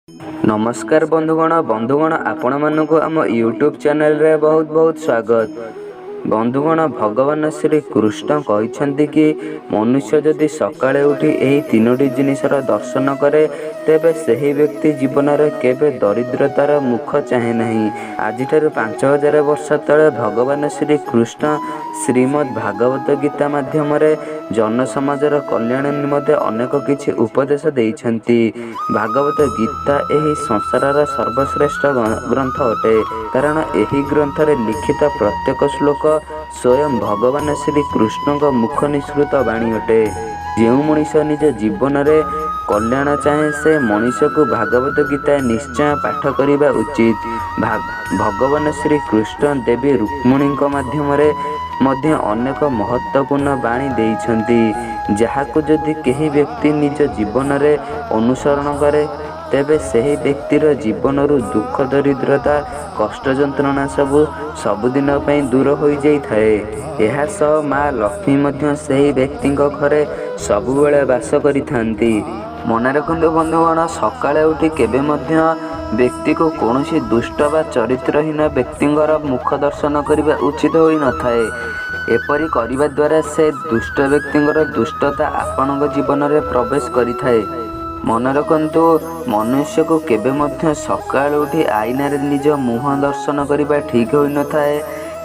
नमस्कार बंधुगण आपण मानक आम यूट्यूब चैनल रे बहुत बहुत स्वागत। बंधुगण भगवान श्री कृष्ण कहते कि मनुष्य जदि सकाळे उठी एही तीनोटी जिनिसर दर्शन करे तेबे सही व्यक्ति जीवन रे केबे दरिद्रतार मुख चाहे नहीं। आज 5000 वर्ष तले भगवान श्री कृष्ण श्रीमद् भागवत गीता माध्यम जन समाजर कल्याण निमंते अनेक किछि उपदेश देइछन्ति। भागवत गीता एही संसारर सर्वश्रेष्ठ ग्रंथ अटे, कारण एही ग्रंथ रे लिखित प्रत्येक श्लोक स्वयं भगवान श्री कृष्ण मुख निसृत वाणी अटे। जो मनीष निज जीवन रे कल्याण चाहे से मनीष को भागवत गीता निश्चय पाठ करिबा उचित। भगवान श्री कृष्ण देवी रुक्मिणी माध्यम मध्य अनेक महत्वपूर्ण वाणी देइछन्ति, जहाकु जदि केही व्यक्ति निज जीवन रे अनुसरण करे तेबे सही व्यक्तिर जीवन रु दुख दरिद्रता कष्ट जंत्रणा सबुदिन पई दूर हो जाइए। यह सह माँ लक्ष्मी मध्य सही व्यक्ति घरे सबुबेले बास करिथांती। मन रखंतु बंधुगण, सकाळे उठी केबे मध्य व्यक्ति को कौनसी दुष्ट बा चरित्रहीन व्यक्तिंगर मुख दर्शन करने उचित होई न थाए। एपरि करिबा द्वारा से दुष्ट व्यक्तिंगर दुष्टता आपण जीवन में प्रवेश करिथाए। मन रखंतु, मनुष्य को केबे मध्य सकाळ उठी आईना रे निज मुह दर्शन करने ठीक होई न थाए।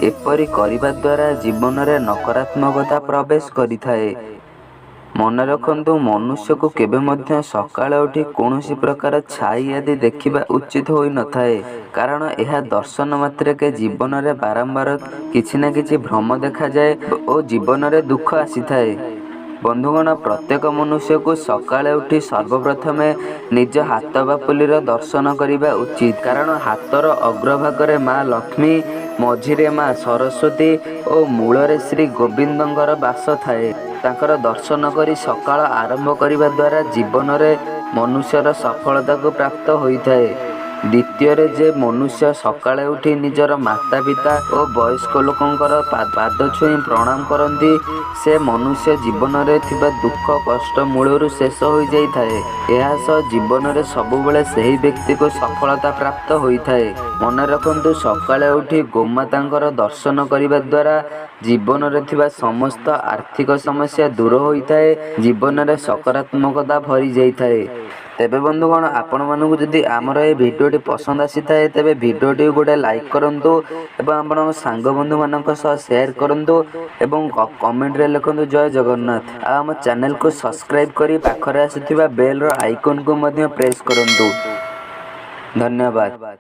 एपरि करिबा द्वारा जीवन में नकारात्मकता प्रवेश करिथाए। मन रखंतु, मनुष्य को केबे मध्य सकाळ उठी कौनसी प्रकार छाई आदि देखिबा उचित होई न थाए, कारण यह दर्शन मात्र के जीवन में बारंबार किछि ना किछि भ्रम देखा जाए और जीवन में दुख आसी थाए। बंधुगण, प्रत्येक मनुष्य को सकाळे उठी सर्वप्रथम निज हाथ बापुलीर दर्शन करने उचित, कारण हाथर अग्रभाग माँ लक्ष्मी, मझिरे माँ सरस्वती और मूल श्री गोविंदर बास थाए। तांकर दर्शन करी सकाळ आरंभ करने द्वारा जीवन में मनुष्यर सफलता को प्राप्त होता है। द्वितीय जे मनुष्य सकाळे उठी निजर माता पिता और वयस्क लोकंकर पाद छुई प्रणाम करती, से मनुष्य जीवन में थिबा दुख कष्ट मूलरू शेष हो जाए। यह सह जीवन में सबुबले सही व्यक्ति को सफलता प्राप्त होता है। मन रखंतु, सकाळे उठी गोमातांकर दर्शन करने द्वारा जीवन में थिबा समस्त आर्थिक समस्या दूर होता है, जीवन में सकारात्मकता भरी जाए। तेबे बंधुगण, आपण मानकु जदि आमर ए भिडियोटी पसंद आसी थाए तेबे भिडियोटी गोटे लाइक करंतु एवं आपण सांग बंधु मानक सह शेयर करंतु एवं कमेंट रे लिखंतु जय जगन्नाथ। आ हम चैनल को सब्सक्राइब करी पाखरे आसीथिबा बेल रो आइकन को मध्य प्रेस करंतु। धन्यवाद।